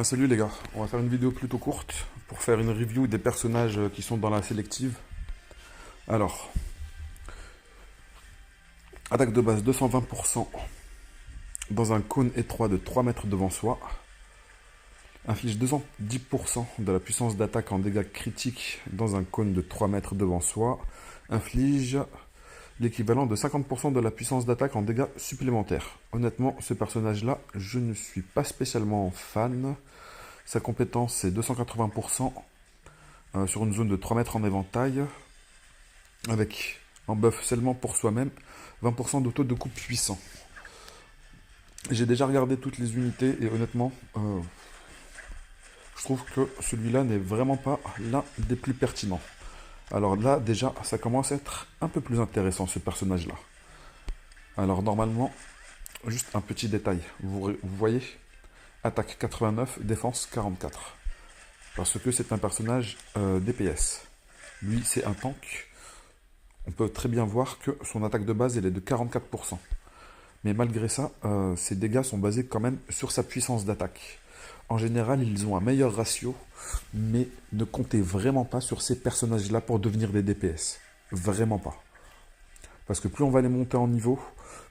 Salut les gars, on va faire une vidéo plutôt courte pour faire une review des personnages qui sont dans la sélective. Alors, attaque de base 220% dans un cône étroit de 3 mètres devant soi. Inflige 210% de la puissance d'attaque en dégâts critiques dans un cône de 3 mètres devant soi. Inflige l'équivalent de 50% de la puissance d'attaque en dégâts supplémentaires. Honnêtement, ce personnage-là, je ne suis pas spécialement fan. Sa compétence, c'est 280% sur une zone de 3 mètres en éventail, avec en buff seulement pour soi-même, 20% d'auto de coupe puissant. J'ai déjà regardé toutes les unités et honnêtement, je trouve que celui-là n'est vraiment pas l'un des plus pertinents. Alors là, déjà, ça commence à être un peu plus intéressant, ce personnage-là. Alors normalement, juste un petit détail. Vous voyez, attaque 89, défense 44. Parce que c'est un personnage DPS. Lui, c'est un tank. On peut très bien voir que son attaque de base, elle est de 44%. Mais malgré ça, ses dégâts sont basés quand même sur sa puissance d'attaque. En général, ils ont un meilleur ratio, mais ne comptez vraiment pas sur ces personnages-là pour devenir des DPS. Vraiment pas. Parce que plus on va les monter en niveau,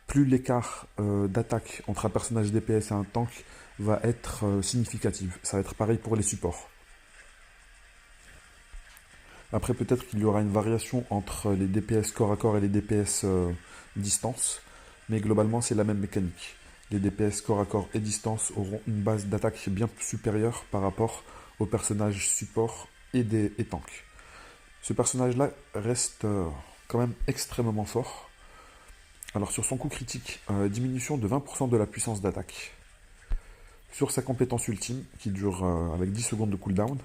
plus l'écart d'attaque entre un personnage DPS et un tank va être significatif. Ça va être pareil pour les supports. Après, peut-être qu'il y aura une variation entre les DPS corps à corps et les DPS distance, mais globalement, c'est la même mécanique. Les DPS corps à corps et distance auront une base d'attaque bien supérieure par rapport aux personnages support et tanks. Ce personnage-là reste quand même extrêmement fort. Alors sur son coup critique, diminution de 20% de la puissance d'attaque. Sur sa compétence ultime, qui dure avec 10 secondes de cooldown,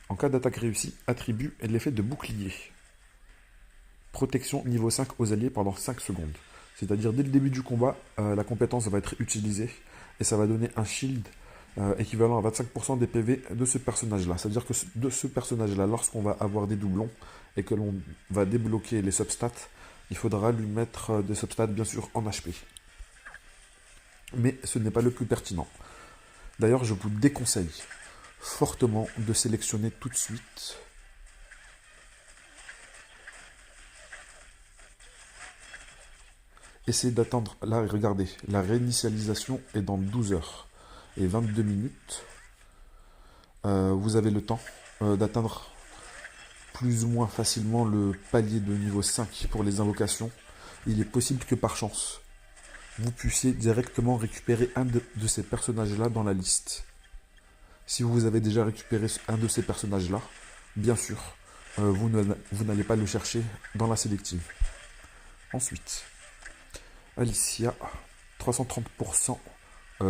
en cas d'attaque réussie, attribue l'effet de bouclier. Protection niveau 5 aux alliés pendant 5 secondes. C'est-à-dire dès le début du combat, la compétence va être utilisée et ça va donner un shield équivalent à 25% des PV de ce personnage-là. C'est-à-dire que de ce personnage-là, lorsqu'on va avoir des doublons et que l'on va débloquer les substats, il faudra lui mettre des substats bien sûr en HP. Mais ce n'est pas le plus pertinent. D'ailleurs, je vous déconseille fortement de sélectionner tout de suite essayez d'attendre, là regardez, la réinitialisation est dans 12 heures et 22 minutes. Vous avez le temps d'atteindre plus ou moins facilement le palier de niveau 5 pour les invocations. Il est possible que par chance, vous puissiez directement récupérer un de ces personnages-là dans la liste. Si vous avez déjà récupéré un de ces personnages-là, bien sûr, vous n'allez pas le chercher dans la sélective. Ensuite, Alicia, 330%.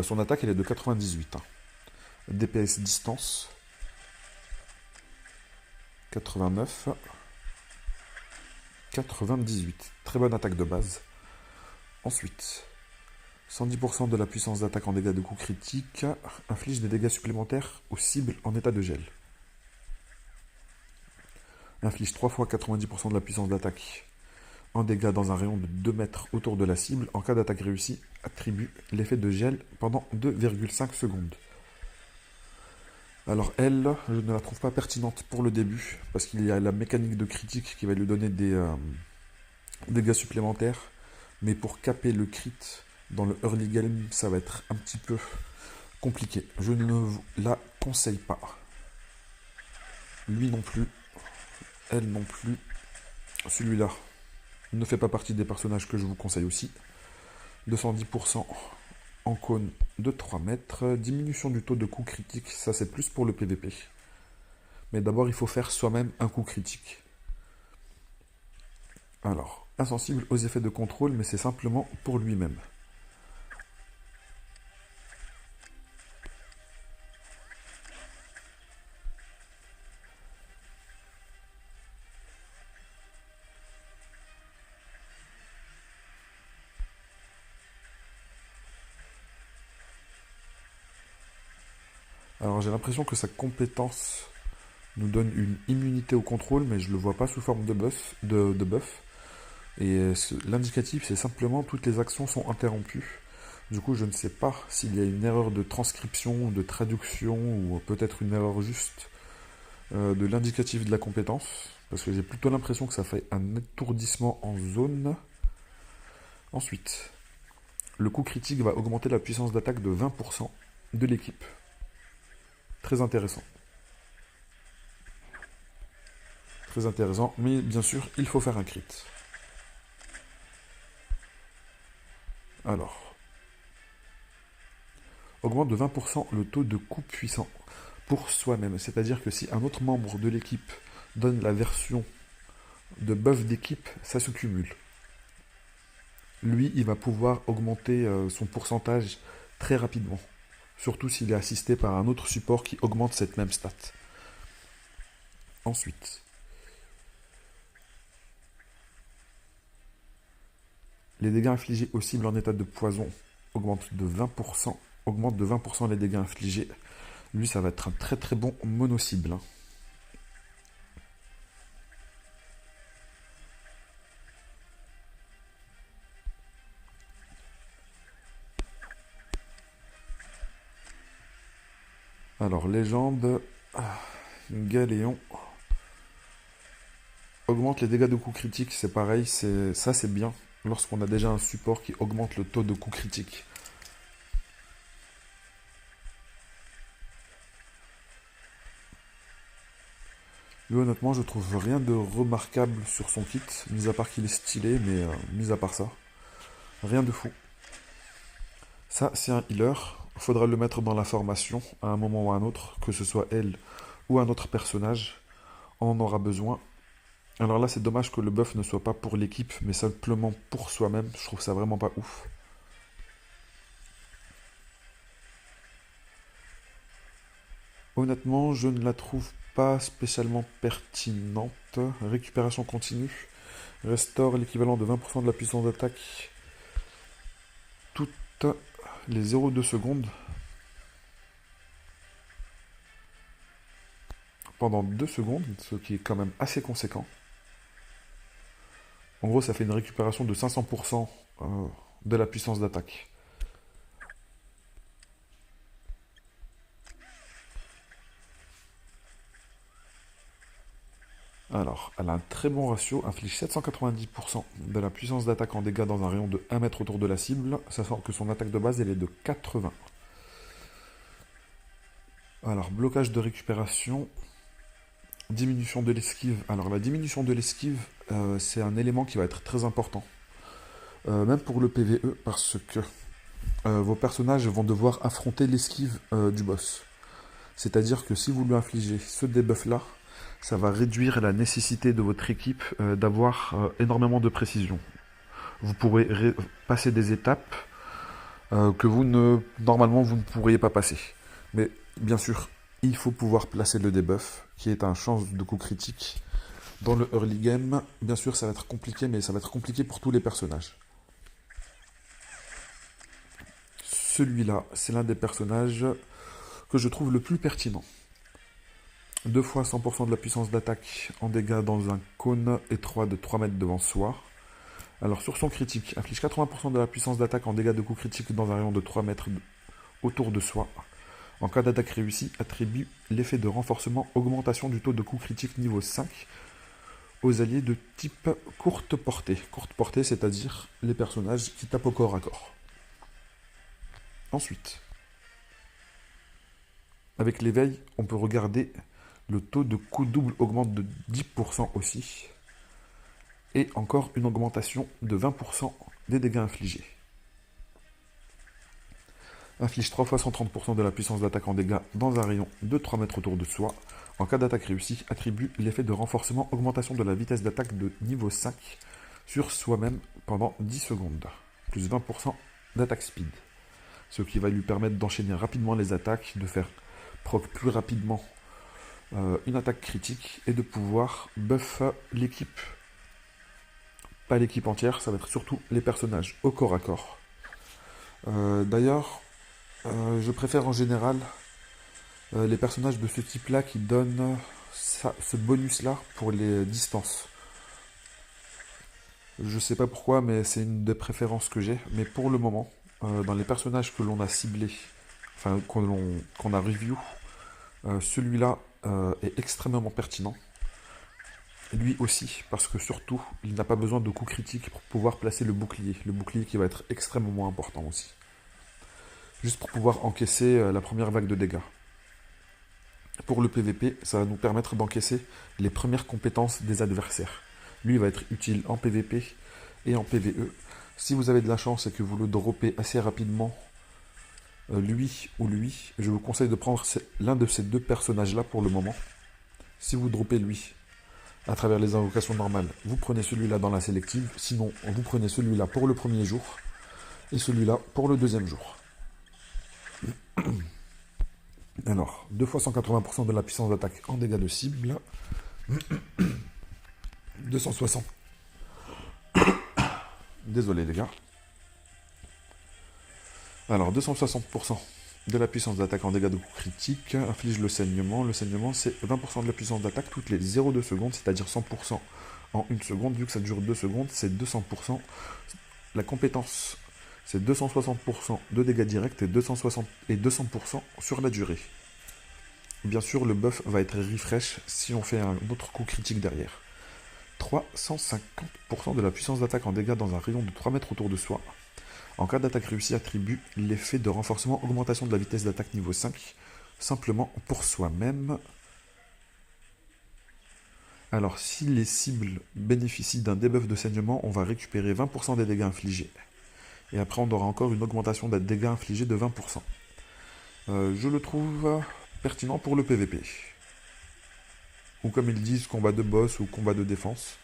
Son attaque, elle est de 98. DPS distance, 89. 98. Très bonne attaque de base. Ensuite, 110% de la puissance d'attaque en dégâts de coups critiques. Inflige des dégâts supplémentaires aux cibles en état de gel. Inflige 3 fois 90% de la puissance d'attaque en dégâts dans un rayon de 2 mètres autour de la cible. En cas d'attaque réussie, attribue l'effet de gel pendant 2,5 secondes. Alors elle, je ne la trouve pas pertinente pour le début, parce qu'il y a la mécanique de critique qui va lui donner des dégâts supplémentaires. Mais pour caper le crit dans le early game, ça va être un petit peu compliqué. Je ne vous la conseille pas. Lui non plus. Elle non plus. Celui-là ne fait pas partie des personnages que je vous conseille aussi. 210% en cône de 3 mètres. Diminution du taux de coup critique, ça c'est plus pour le PVP. Mais d'abord il faut faire soi-même un coup critique. Alors, insensible aux effets de contrôle, mais c'est simplement pour lui-même. Alors j'ai l'impression que sa compétence nous donne une immunité au contrôle, mais je ne le vois pas sous forme de buff. Et l'indicatif, c'est simplement toutes les actions sont interrompues Du coup, je ne sais pas s'il y a une erreur de transcription, de traduction, ou peut-être une erreur juste de l'indicatif de la compétence, parce que j'ai plutôt l'impression que ça fait un étourdissement en zone. Ensuite, le coup critique va augmenter la puissance d'attaque de 20% de l'équipe. Très intéressant. Très intéressant, mais bien sûr, il faut faire un crit. Alors, augmente de 20% le taux de coup puissant pour soi-même. C'est-à-dire que si un autre membre de l'équipe donne la version de buff d'équipe, ça se cumule. Lui, il va pouvoir augmenter son pourcentage très rapidement. Surtout s'il est assisté par un autre support qui augmente cette même stat. Ensuite, les dégâts infligés aux cibles en état de poison augmentent de 20%. Augmente de 20% les dégâts infligés. Lui, ça va être un très très bon mono-cible. Alors, légende, Galéon. Augmente les dégâts de coups critiques, c'est pareil, ça c'est bien. Lorsqu'on a déjà un support qui augmente le taux de coups critiques. Lui, honnêtement, je trouve rien de remarquable sur son kit, mis à part qu'il est stylé, mais mis à part ça, rien de fou. Ça, c'est un healer. Il faudra le mettre dans la formation à un moment ou à un autre, que ce soit elle ou un autre personnage. On en aura besoin. Alors là, c'est dommage que le buff ne soit pas pour l'équipe, mais simplement pour soi-même. Je trouve ça vraiment pas ouf. Honnêtement, je ne la trouve pas spécialement pertinente. Récupération continue. Restaure l'équivalent de 20% de la puissance d'attaque toutes les 0,2 secondes pendant 2 secondes, ce qui est quand même assez conséquent. En gros, ça fait une récupération de 500% de la puissance d'attaque. Alors, elle a un très bon ratio, inflige 790% de la puissance d'attaque en dégâts dans un rayon de 1 mètre autour de la cible, sachant que son attaque de base, elle est de 80. Alors, blocage de récupération, diminution de l'esquive. Alors, la diminution de l'esquive, c'est un élément qui va être très important. Même pour le PvE, parce que vos personnages vont devoir affronter l'esquive du boss. C'est-à-dire que si vous lui infligez ce debuff-là, ça va réduire la nécessité de votre équipe d'avoir énormément de précision. Vous pourrez passer des étapes que normalement vous ne pourriez pas passer. Mais bien sûr, il faut pouvoir placer le debuff, qui est un chance de coup critique. Dans le early game, bien sûr, ça va être compliqué, mais ça va être compliqué pour tous les personnages. Celui-là, c'est l'un des personnages que je trouve le plus pertinent. 2 fois 100% de la puissance d'attaque en dégâts dans un cône étroit de 3 mètres devant soi. Alors sur son critique, inflige 80% de la puissance d'attaque en dégâts de coups critiques dans un rayon de 3 mètres autour de soi. En cas d'attaque réussie, attribue l'effet de renforcement augmentation du taux de coups critiques niveau 5 aux alliés de type courte portée. Courte portée, c'est-à-dire les personnages qui tapent au corps à corps. Ensuite, avec l'éveil, on peut regarder le taux de coup double augmente de 10% aussi. Et encore une augmentation de 20% des dégâts infligés. Inflige 3 fois 130% de la puissance d'attaque en dégâts dans un rayon de 3 mètres autour de soi. En cas d'attaque réussie, attribue l'effet de renforcement augmentation de la vitesse d'attaque de niveau 5 sur soi-même pendant 10 secondes. Plus 20% d'attaque speed. Ce qui va lui permettre d'enchaîner rapidement les attaques, de faire proc plus rapidement une attaque critique et de pouvoir buff l'équipe. Pas l'équipe entière, ça va être surtout les personnages au corps à corps. D'ailleurs, je préfère en général les personnages de ce type-là qui donnent ce bonus-là pour les distances. Je sais pas pourquoi, mais c'est une des préférences que j'ai. Mais pour le moment, dans les personnages que l'on a ciblés, enfin qu'on a review, celui-là est extrêmement pertinent. Lui aussi, parce que surtout, il n'a pas besoin de coups critiques pour pouvoir placer le bouclier. Le bouclier qui va être extrêmement important aussi. Juste pour pouvoir encaisser la première vague de dégâts. Pour le PVP, ça va nous permettre d'encaisser les premières compétences des adversaires. Lui, il va être utile en PVP et en PVE. Si vous avez de la chance et que vous le droppez assez rapidement, lui ou lui, je vous conseille de prendre l'un de ces deux personnages-là pour le moment. Si vous droppez lui à travers les invocations normales, vous prenez celui-là dans la sélective. Sinon, vous prenez celui-là pour le premier jour et celui-là pour le deuxième jour. Alors, 2 fois 180% de la puissance d'attaque en dégâts de cible. 260. Désolé les gars. Alors, 260% de la puissance d'attaque en dégâts de coups critiques inflige le saignement. Le saignement, c'est 20% de la puissance d'attaque toutes les 0,2 secondes, c'est-à-dire 100% en 1 seconde. Vu que ça dure 2 secondes, c'est 200%. La compétence, c'est 260% de dégâts directs et 200% sur la durée. Bien sûr, le buff va être refresh si on fait un autre coup critique derrière. 350% de la puissance d'attaque en dégâts dans un rayon de 3 mètres autour de soi. En cas d'attaque réussie, attribue l'effet de renforcement augmentation de la vitesse d'attaque niveau 5, simplement pour soi-même. Alors, si les cibles bénéficient d'un debuff de saignement, on va récupérer 20% des dégâts infligés. Et après, on aura encore une augmentation des dégâts infligés de 20%. Je le trouve pertinent pour le PVP. Ou comme ils disent, combat de boss ou combat de défense.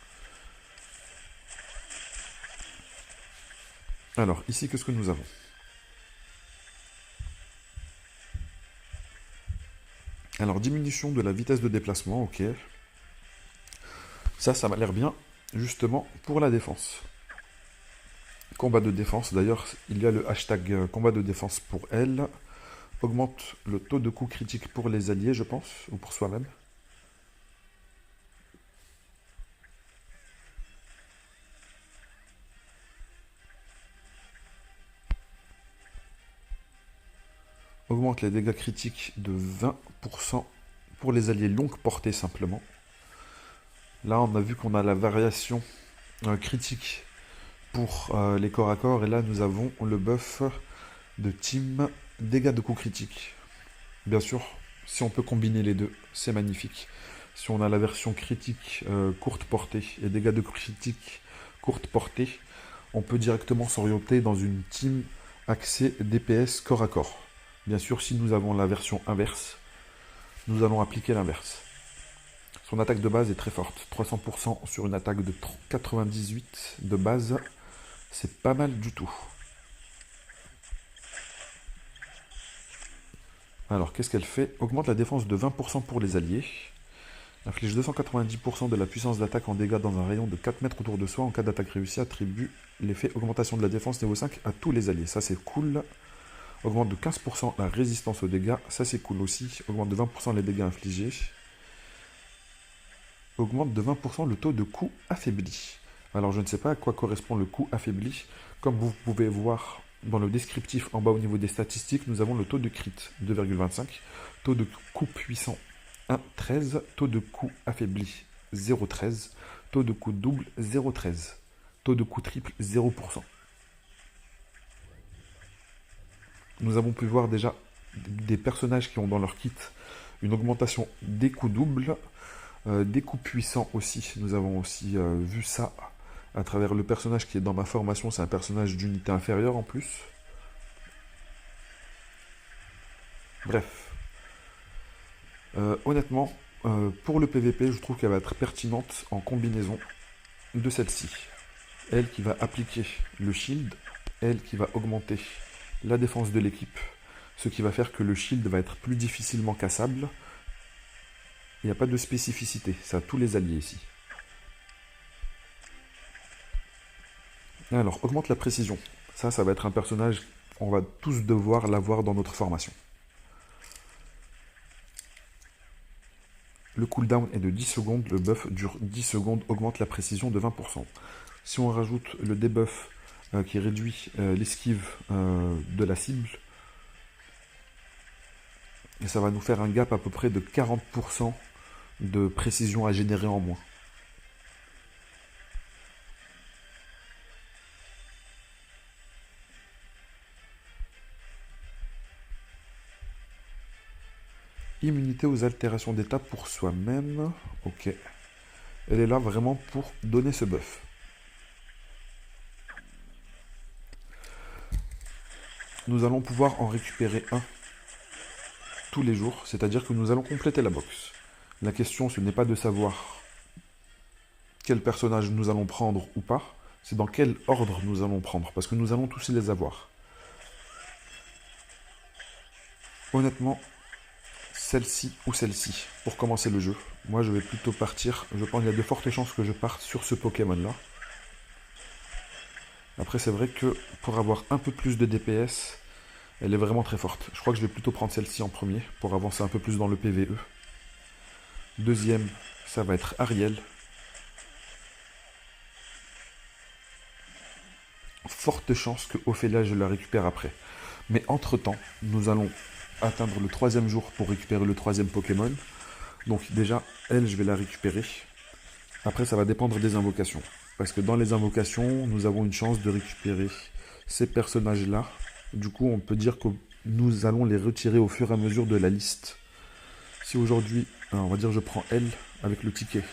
Alors, ici, qu'est-ce que nous avons? Alors, diminution de la vitesse de déplacement, ok. Ça m'a l'air bien, justement, pour la défense. Combat de défense, d'ailleurs, il y a le hashtag combat de défense pour elle. Augmente le taux de coups critiques pour les alliés, je pense, ou pour soi-même. Augmente les dégâts critiques de 20% pour les alliés longue portée simplement. Là, on a vu qu'on a la variation critique pour les corps à corps. Et là, nous avons le buff de team dégâts de coups critiques. Bien sûr, si on peut combiner les deux, c'est magnifique. Si on a la version critique courte portée et dégâts de critique courte portée, on peut directement s'orienter dans une team axée DPS corps à corps. Bien sûr, si nous avons la version inverse, nous allons appliquer l'inverse. Son attaque de base est très forte. 300% sur une attaque de 98 de base, c'est pas mal du tout. Alors, qu'est-ce qu'elle fait? Augmente la défense de 20% pour les alliés. Inflige 290% de la puissance d'attaque en dégâts dans un rayon de 4 mètres autour de soi. En cas d'attaque réussie, attribue l'effet augmentation de la défense niveau 5 à tous les alliés. Ça, c'est cool. Augmente de 15% la résistance aux dégâts. Ça, c'est cool aussi. Augmente de 20% les dégâts infligés. Augmente de 20% le taux de coup affaibli. Alors, je ne sais pas à quoi correspond le coup affaibli. Comme vous pouvez voir dans le descriptif en bas au niveau des statistiques, nous avons le taux de crit 2,25, taux de coup puissant 1,13, taux de coup affaibli 0,13, taux de coup double 0,13, taux de coup triple 0%. Nous avons pu voir déjà des personnages qui ont dans leur kit une augmentation des coups doubles, des coups puissants aussi. Nous avons aussi vu ça à travers le personnage qui est dans ma formation. C'est un personnage d'unité inférieure en plus. Bref. Honnêtement, pour le PVP, je trouve qu'elle va être pertinente en combinaison de celle-ci. Elle qui va appliquer le shield, elle qui va augmenter la défense de l'équipe, ce qui va faire que le shield va être plus difficilement cassable. Il n'y a pas de spécificité, c'est à tous les alliés ici. Alors, augmente la précision. Ça va être un personnage, on va tous devoir l'avoir dans notre formation. Le cooldown est de 10 secondes, le buff dure 10 secondes, augmente la précision de 20%. Si on rajoute le debuff qui réduit l'esquive de la cible. Et ça va nous faire un gap à peu près de 40% de précision à générer en moins. Immunité aux altérations d'état pour soi-même. Ok. Elle est là vraiment pour donner ce buff. Nous allons pouvoir en récupérer un tous les jours, c'est-à-dire que nous allons compléter la box. La question, ce n'est pas de savoir quel personnage nous allons prendre ou pas, c'est dans quel ordre nous allons prendre, parce que nous allons tous les avoir. Honnêtement, celle-ci ou celle-ci, pour commencer le jeu. Moi, je vais plutôt partir, je pense qu'il y a de fortes chances que je parte sur ce Pokémon-là. Après, c'est vrai que pour avoir un peu plus de DPS, elle est vraiment très forte. Je crois que je vais plutôt prendre celle-ci en premier, pour avancer un peu plus dans le PvE. Deuxième, ça va être Ariel. Forte chance que Ophélia, je la récupère après. Mais entre-temps, nous allons atteindre le 3e jour pour récupérer le 3e Pokémon. Donc déjà, elle, je vais la récupérer. Après, ça va dépendre des invocations. Parce que dans les invocations, nous avons une chance de récupérer ces personnages-là. Du coup, on peut dire que nous allons les retirer au fur et à mesure de la liste. Si aujourd'hui, on va dire je prends elle avec le ticket,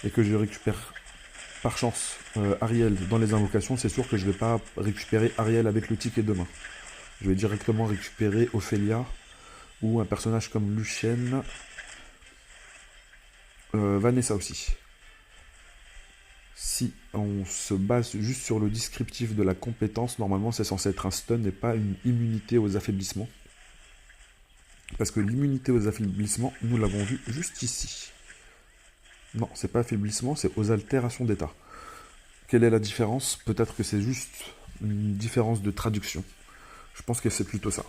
et que je récupère par chance Ariel dans les invocations, c'est sûr que je ne vais pas récupérer Ariel avec le ticket demain. Je vais directement récupérer Ophélia ou un personnage comme Lucienne, Vanessa aussi. Si on se base juste sur le descriptif de la compétence, normalement c'est censé être un stun et pas une immunité aux affaiblissements. Parce que l'immunité aux affaiblissements, nous l'avons vu juste ici. Non, c'est pas affaiblissement, c'est aux altérations d'état. Quelle est la différence? Peut-être que c'est juste une différence de traduction. Je pense que c'est plutôt ça.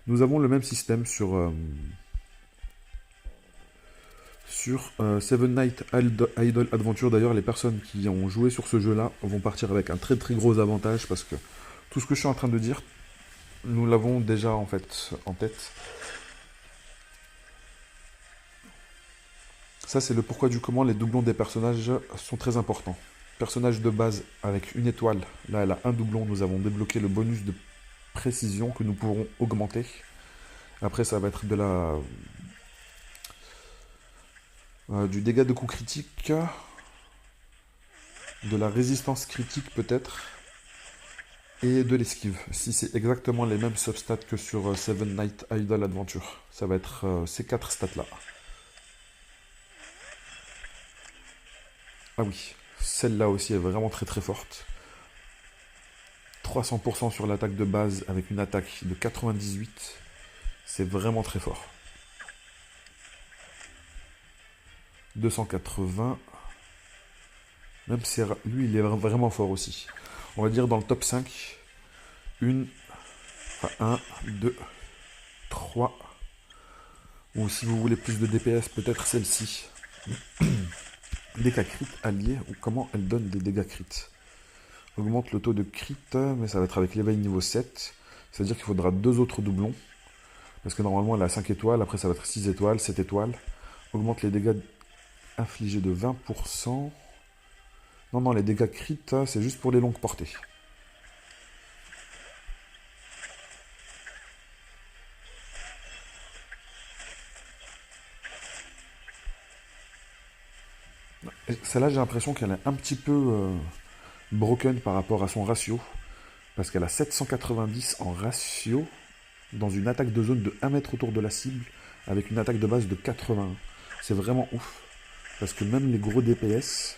Nous avons le même système sur Seven Night Idol Adventure. D'ailleurs, les personnes qui ont joué sur ce jeu-là vont partir avec un très très gros avantage parce que tout ce que je suis en train de dire, nous l'avons déjà en fait en tête. Ça, c'est le pourquoi du comment les doublons des personnages sont très importants. Personnage de base avec une étoile, là elle a un doublon, nous avons débloqué le bonus de précision que nous pourrons augmenter. Après, ça va être de la du dégât de coup critique, de la résistance critique peut-être, et de l'esquive. Si c'est exactement les mêmes substats que sur Seven Night Idol Adventure, ça va être ces 4 stats là. Ah oui, celle-là aussi est vraiment très très forte. 300% sur l'attaque de base avec une attaque de 98. C'est vraiment très fort. 280. Même si lui, il est vraiment fort aussi. On va dire dans le top 5. 1, 2, 3. Ou si vous voulez plus de DPS, peut-être celle-ci. Dégâts crit alliés, ou comment elle donne des dégâts crit. Augmente le taux de crit, mais ça va être avec l'éveil niveau 7. C'est-à-dire qu'il faudra 2 autres doublons. Parce que normalement elle a 5 étoiles, après ça va être 6 étoiles, 7 étoiles. Augmente les dégâts infligés de 20%. Non, les dégâts crit, c'est juste pour les longues portées. Celle-là, j'ai l'impression qu'elle est un petit peu broken par rapport à son ratio. Parce qu'elle a 790 en ratio dans une attaque de zone de 1 mètre autour de la cible avec une attaque de base de 81. C'est vraiment ouf. Parce que même les gros DPS,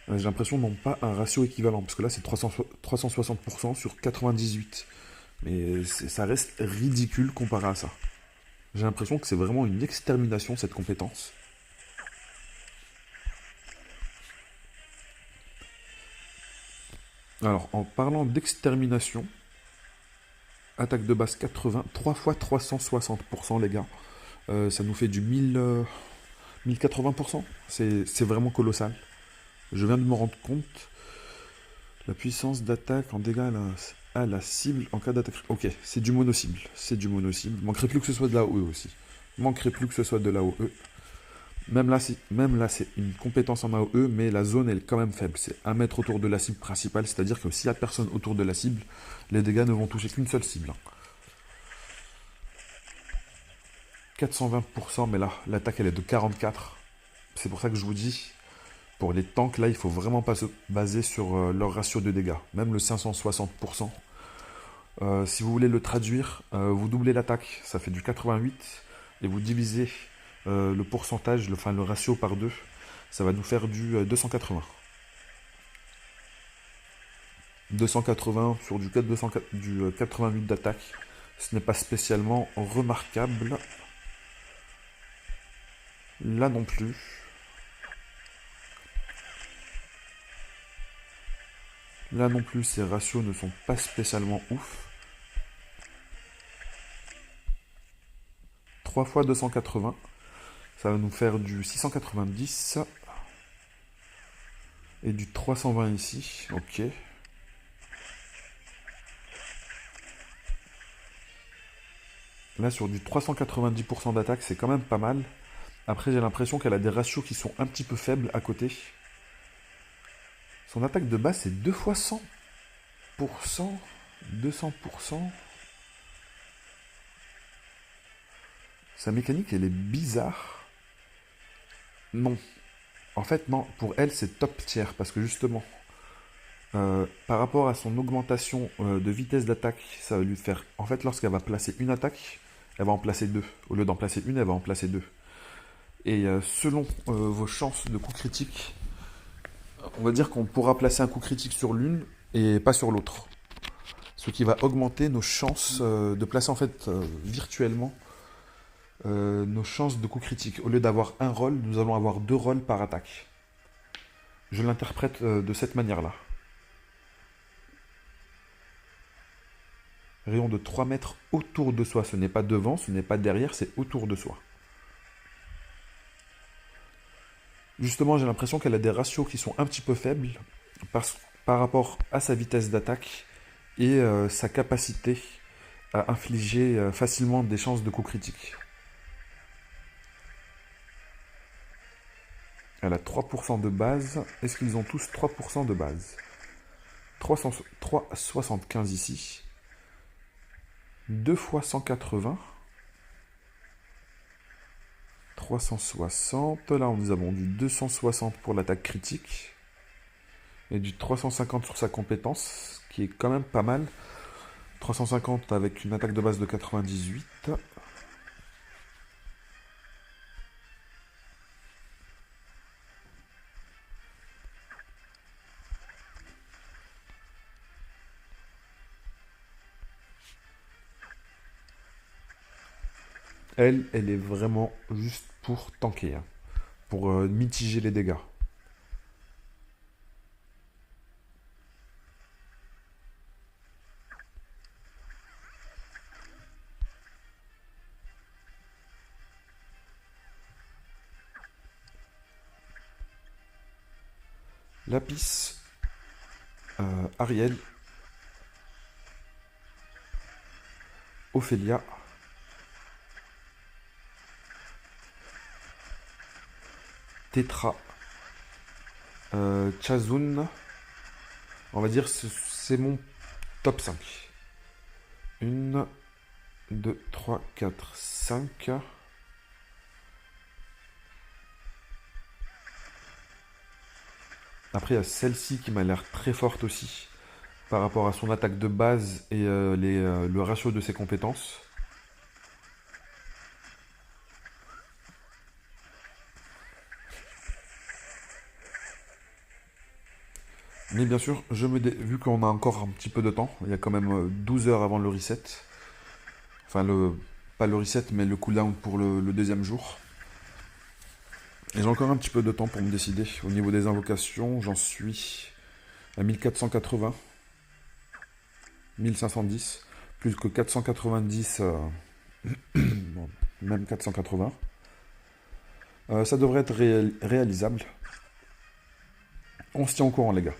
j'ai l'impression n'ont pas un ratio équivalent. Parce que là, c'est 360% sur 98. Mais ça reste ridicule comparé à ça. J'ai l'impression que c'est vraiment une extermination, cette compétence. Alors, en parlant d'extermination, attaque de base 80, 3 fois 360%, les gars. Ça nous fait du 1000 1080%, c'est vraiment colossal. Je viens de me rendre compte. La puissance d'attaque en dégâts à la cible en cas d'attaque. Ok, c'est du mono-cible. C'est du mono-cible. Manquerait plus que ce soit de la l'AOE aussi. Manquerait plus que ce soit de la l'AOE. Même là, c'est une compétence en AOE, mais la zone elle est quand même faible. C'est 1 mètre autour de la cible principale, c'est-à-dire que s'il n'y a personne autour de la cible, les dégâts ne vont toucher qu'une seule cible. 420%, mais là, l'attaque elle est de 44. C'est pour ça que je vous dis, pour les tanks, là, il faut vraiment pas se baser sur leur ratio de dégâts. Même le 560%. Si vous voulez le traduire, vous doublez l'attaque, ça fait du 88, et vous divisez le pourcentage, le ratio par 2, ça va nous faire du 280. 280 sur du 88 d'attaque, ce n'est pas spécialement remarquable. Là non plus. Là non plus, ces ratios ne sont pas spécialement ouf. 3 fois 280, ça va nous faire du 690 et du 320 ici. Ok. Là, sur du 390% d'attaque, c'est quand même pas mal. Après, j'ai l'impression qu'elle a des ratios qui sont un petit peu faibles à côté. Son attaque de base, c'est 2 fois 100%, 200%. Sa mécanique, elle est bizarre. Non. En fait, non. Pour elle, c'est top tier. Parce que justement, par rapport à son augmentation de vitesse d'attaque, ça va lui faire... En fait, lorsqu'elle va placer une attaque, elle va en placer deux. Au lieu d'en placer une, elle va en placer deux. Et selon vos chances de coup critique, on va dire qu'on pourra placer un coup critique sur l'une et pas sur l'autre. Ce qui va augmenter nos chances de placer en fait virtuellement nos chances de coup critique. Au lieu d'avoir un rôle, nous allons avoir 2 rôles par attaque. Je l'interprète de cette manière-là. Rayon de 3 mètres autour de soi. Ce n'est pas devant, ce n'est pas derrière, c'est autour de soi. Justement, j'ai l'impression qu'elle a des ratios qui sont un petit peu faibles par rapport à sa vitesse d'attaque et sa capacité à infliger facilement des chances de coup critique. Elle a 3% de base. Est-ce qu'ils ont tous 3% de base? 375 ici. 2 fois 180. 360. Là, nous avons du 260 pour l'attaque critique. Et du 350 sur sa compétence, qui est quand même pas mal. 350 avec une attaque de base de 98. Elle est vraiment juste pour tanker, hein, pour mitiger les dégâts. Lapis, Ariel, Ophélia, Tetra, Chazun. On va dire c'est mon top 5. 1, 2, 3, 4, 5. Après, il y a celle-ci qui m'a l'air très forte aussi par rapport à son attaque de base et le ratio de ses compétences. Mais bien sûr, vu qu'on a encore un petit peu de temps, il y a quand même 12 heures avant le reset. Enfin, pas le reset, mais le cooldown pour le deuxième jour. Et j'ai encore un petit peu de temps pour me décider. Au niveau des invocations, j'en suis à 1480, 1510, plus que 490, bon, même 480. Ça devrait être réalisable. On se tient au courant, les gars.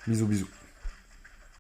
Bisous, bisous.